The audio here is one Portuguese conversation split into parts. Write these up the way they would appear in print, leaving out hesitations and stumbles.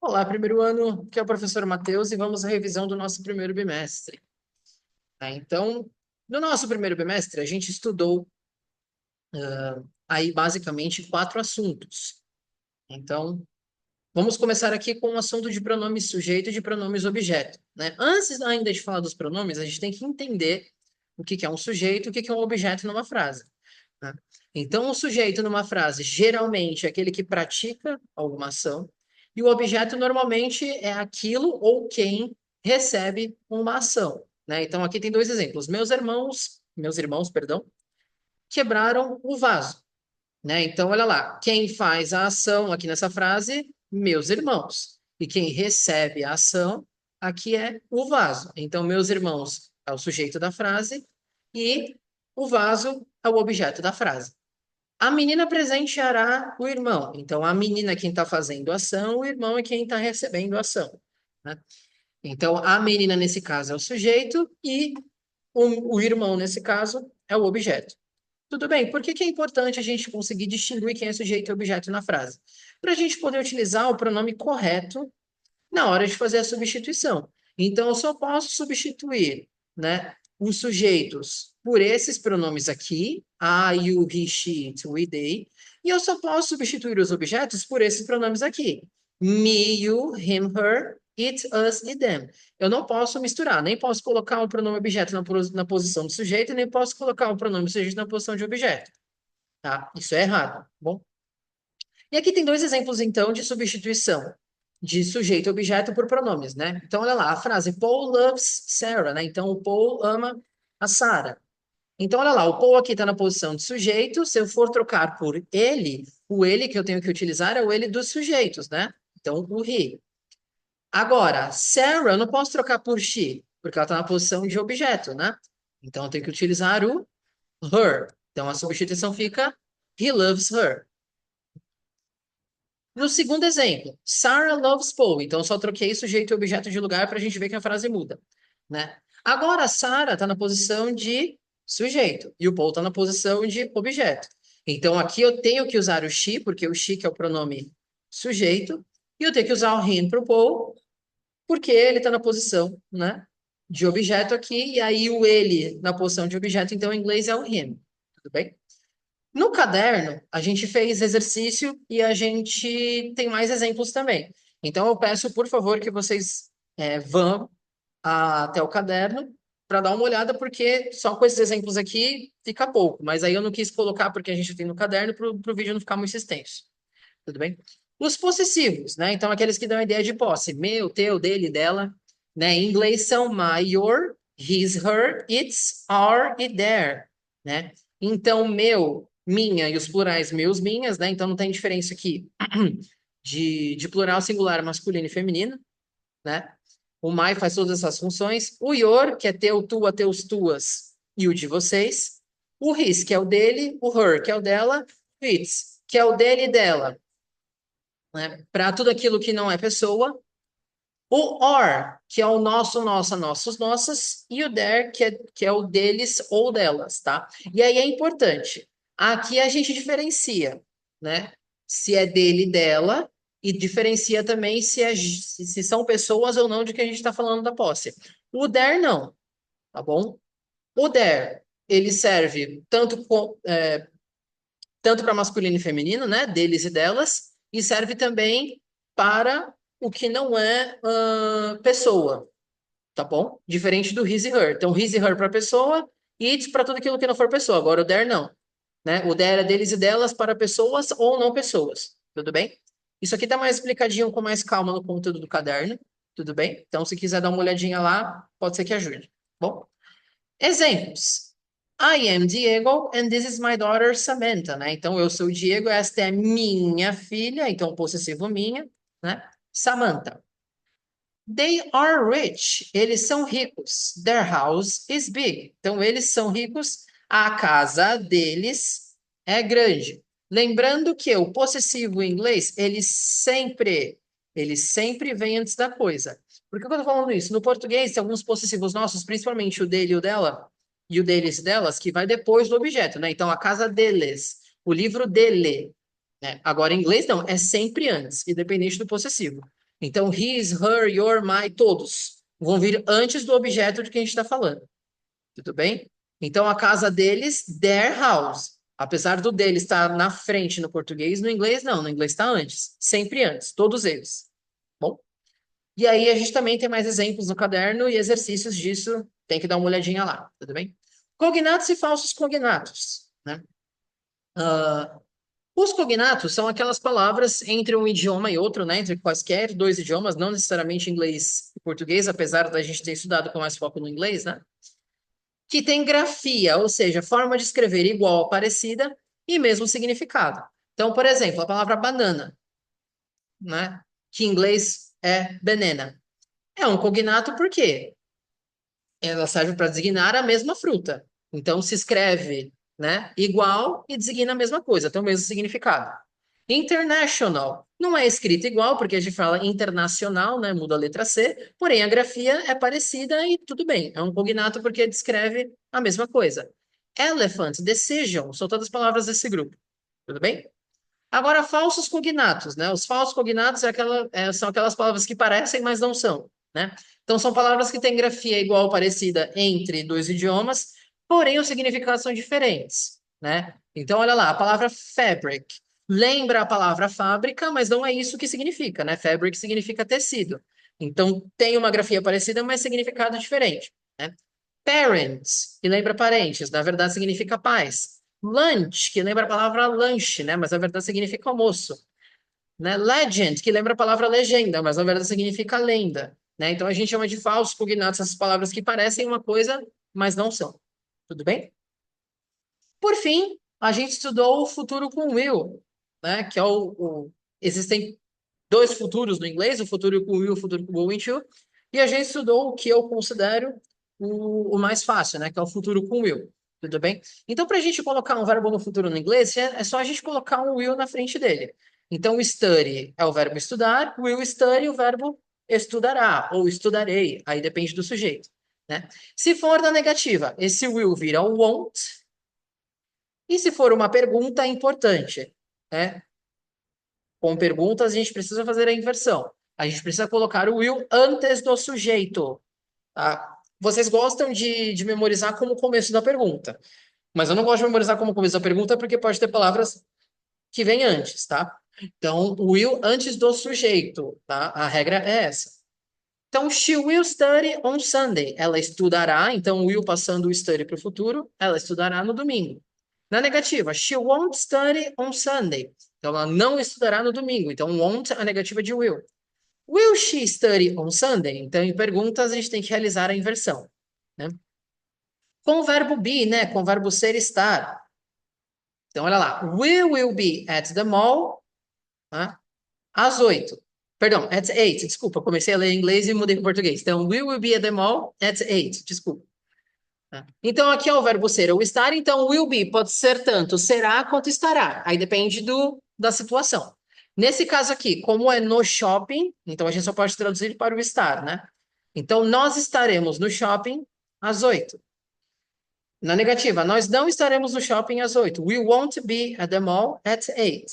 Olá, primeiro ano, aqui é o professor Matheus e vamos à revisão do nosso primeiro bimestre. Então, no nosso primeiro bimestre, a gente estudou aí basicamente quatro assuntos. Então, vamos começar aqui com o assunto de pronomes sujeito e de pronomes objeto, né? Antes ainda de falar dos pronomes, a gente tem que entender o que que é um sujeito e o que que é um objeto numa frase, né? Então, o sujeito numa frase geralmente é aquele que pratica alguma ação, e o objeto normalmente é aquilo ou quem recebe uma ação, né? Então, aqui tem dois exemplos. Meus irmãos, perdão, quebraram o vaso, né? Então, olha lá, quem faz a ação aqui nessa frase, meus irmãos. E quem recebe a ação, aqui é o vaso. Então, meus irmãos é o sujeito da frase e o vaso é o objeto da frase. A menina presenteará o irmão. Então, a menina é quem está fazendo a ação, o irmão é quem está recebendo a ação, né? Então, a menina, nesse caso, é o sujeito e o irmão, nesse caso, é o objeto. Tudo bem, por que que é importante a gente conseguir distinguir quem é sujeito e objeto na frase? Para a gente poder utilizar o pronome correto na hora de fazer a substituição. Então, eu só posso substituir, né, os sujeitos por esses pronomes aqui, I, you, he, she, it, we, they, e eu só posso substituir os objetos por esses pronomes aqui, me, you, him, her, it, us e them. Eu não posso misturar, nem posso colocar um pronome objeto na posição de sujeito, nem posso colocar um pronome sujeito na posição de objeto, tá? Isso é errado, tá bom? E aqui tem dois exemplos, então, de substituição de sujeito e objeto por pronomes, né? Então, olha lá, a frase Paul loves Sarah, né? Então, o Paul ama a Sarah. Então, olha lá, o Paul aqui está na posição de sujeito. Se eu for trocar por ele, o ele que eu tenho que utilizar é o ele dos sujeitos, né? Então, o he. Agora, Sarah, eu não posso trocar por she, porque ela está na posição de objeto, né? Então, eu tenho que utilizar o her. Então, a substituição fica he loves her. No segundo exemplo, Sarah loves Paul. Então, eu só troquei sujeito e objeto de lugar para a gente ver que a frase muda, né? Agora, a Sarah está na posição de sujeito e o Paul está na posição de objeto. Então, aqui eu tenho que usar o she, porque o she que é o pronome sujeito, e eu tenho que usar o him para o Paul, porque ele está na posição, né, de objeto aqui, e aí o ele na posição de objeto, então, em inglês é o him. Tudo bem? No caderno, a gente fez exercício e a gente tem mais exemplos também. Então, eu peço, por favor, que vocês vão até o caderno para dar uma olhada, porque só com esses exemplos aqui fica pouco. Mas aí eu não quis colocar porque a gente tem no caderno para o vídeo não ficar muito extenso. Tudo bem? Os possessivos, né? Então, aqueles que dão a ideia de posse. Meu, teu, dele, dela. Né? Em inglês são my, your, his, her, its, our e their. Né? Então, meu, minha e os plurais meus, minhas, né? Então não tem diferença aqui de plural singular masculino e feminino, né? O my faz todas essas funções. O your, que é teu, tua, teus, tuas, e o de vocês. O his, que é o dele. O her, que é o dela. O its, que é o dele e dela, né? Para tudo aquilo que não é pessoa. O or, que é o nosso, nossa, nossos, nossas, e o their, que é o deles ou delas, tá? E aí é importante. Aqui a gente diferencia, né? Se é dele e dela, e diferencia também se são pessoas ou não de que a gente está falando da posse. O their não, tá bom? O their, ele serve tanto para masculino e feminino, né? Deles e delas, e serve também para o que não é pessoa, tá bom? Diferente do his e her. Então, his e her para pessoa, e it para tudo aquilo que não for pessoa. Agora, o there não, né? O there é deles e delas para pessoas ou não pessoas, tudo bem? Isso aqui tá mais explicadinho com mais calma no conteúdo do caderno, tudo bem? Então, se quiser dar uma olhadinha lá, pode ser que ajude. Bom, exemplos. I am Diego and this is my daughter Samantha, né? Então eu sou o Diego, esta é minha filha, então possessivo minha, né? Samantha. They are rich. Eles são ricos. Their house is big. Então eles são ricos, a casa deles é grande. Lembrando que o possessivo em inglês, ele sempre vem antes da coisa. Por que eu tô falando isso? No português, tem alguns possessivos nossos, principalmente o dele e o dela, e o deles e delas, que vai depois do objeto, né? Então, a casa deles, o livro dele, né? Agora, em inglês, não, é sempre antes, independente do possessivo. Então, his, her, your, my, todos vão vir antes do objeto de que a gente está falando. Tudo bem? Então, a casa deles, their house. Apesar do deles estar na frente no português, no inglês não. No inglês está antes. Sempre antes. Todos eles. Bom? E aí, a gente também tem mais exemplos no caderno e exercícios disso. Tem que dar uma olhadinha lá. Tudo bem? Cognatos e falsos cognatos, né? Os cognatos são aquelas palavras entre um idioma e outro, né? Entre quaisquer dois idiomas, não necessariamente inglês e português, apesar da gente ter estudado com mais foco no inglês, né? Que tem grafia, ou seja, forma de escrever igual ou parecida e mesmo significado. Então, por exemplo, a palavra banana, né? Que em inglês é banana. É um cognato porque ela serve para designar a mesma fruta. Então, se escreve, né, igual e designa a mesma coisa, tem o mesmo significado. International não é escrito igual, porque a gente fala internacional, né, muda a letra C, porém a grafia é parecida e tudo bem. É um cognato porque descreve a mesma coisa. Elephant, decision, são todas palavras desse grupo. Tudo bem? Agora, falsos cognatos, né? Os falsos cognatos são aquelas palavras que parecem, mas não são, né? Então, são palavras que têm grafia igual ou parecida entre dois idiomas, porém os significados são diferentes, né? Então, olha lá, a palavra fabric lembra a palavra fábrica, mas não é isso que significa, né? Fabric significa tecido. Então, tem uma grafia parecida, mas significado diferente, né? Parents, que lembra parentes, na verdade significa pais. Lunch, que lembra a palavra lanche, né? Mas na verdade significa almoço. Né? Legend, que lembra a palavra legenda, mas na verdade significa lenda. Né? Então a gente chama de falsos cognatos essas palavras que parecem uma coisa, mas não são. Tudo bem? Por fim, a gente estudou o futuro com will, né? Que é existem dois futuros no inglês, o futuro com will, o futuro com going to, e a gente estudou o que eu considero o mais fácil, né? Que é o futuro com will. Tudo bem? Então, para a gente colocar um verbo no futuro no inglês, é só a gente colocar um will na frente dele. Então, study é o verbo estudar, will study o verbo estudará ou estudarei, aí depende do sujeito, né? Se for na negativa, esse will vira um won't, e se for uma pergunta, é importante, né? Com perguntas, a gente precisa fazer a inversão. A gente precisa colocar o will antes do sujeito. Tá? Vocês gostam de memorizar como começo da pergunta, mas eu não gosto de memorizar como começo da pergunta porque pode ter palavras que vêm antes, tá? Então, o will antes do sujeito, tá? A regra é essa. Então, she will study on Sunday. Ela estudará, então, will passando o study para o futuro, ela estudará no domingo. Na negativa, she won't study on Sunday. Então, ela não estudará no domingo. Então, won't, a negativa de will. Will she study on Sunday? Então, em perguntas, a gente tem que realizar a inversão, né? Com o verbo be, né? Com o verbo ser, estar. Então, olha lá. We will be at the mall, tá? Às 8. Perdão, at 8. Desculpa, comecei a ler em inglês e mudei para português. Então, we will be at the mall at 8. Desculpa. Tá? Então, aqui é o verbo ser ou estar. Então, will be pode ser tanto será quanto estará. Aí depende da situação. Nesse caso aqui, como é no shopping, então a gente só pode traduzir para o estar, né? Então, nós estaremos no shopping às 8. Na negativa, nós não estaremos no shopping às 8. We won't be at the mall at 8.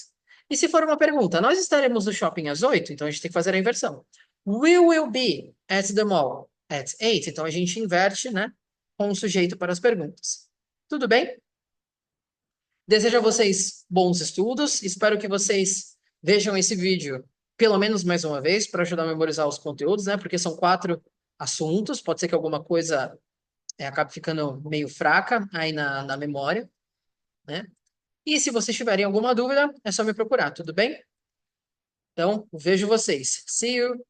E se for uma pergunta, nós estaremos no shopping às 8? Então a gente tem que fazer a inversão. We will be at the mall at 8. Então a gente inverte, né, com o sujeito para as perguntas. Tudo bem? Desejo a vocês bons estudos. Espero que vocês vejam esse vídeo pelo menos mais uma vez para ajudar a memorizar os conteúdos, né? Porque são 4 assuntos. Pode ser que alguma coisa acabe ficando meio fraca aí na memória, né? E se vocês tiverem alguma dúvida, é só me procurar, tudo bem? Então, vejo vocês. See you!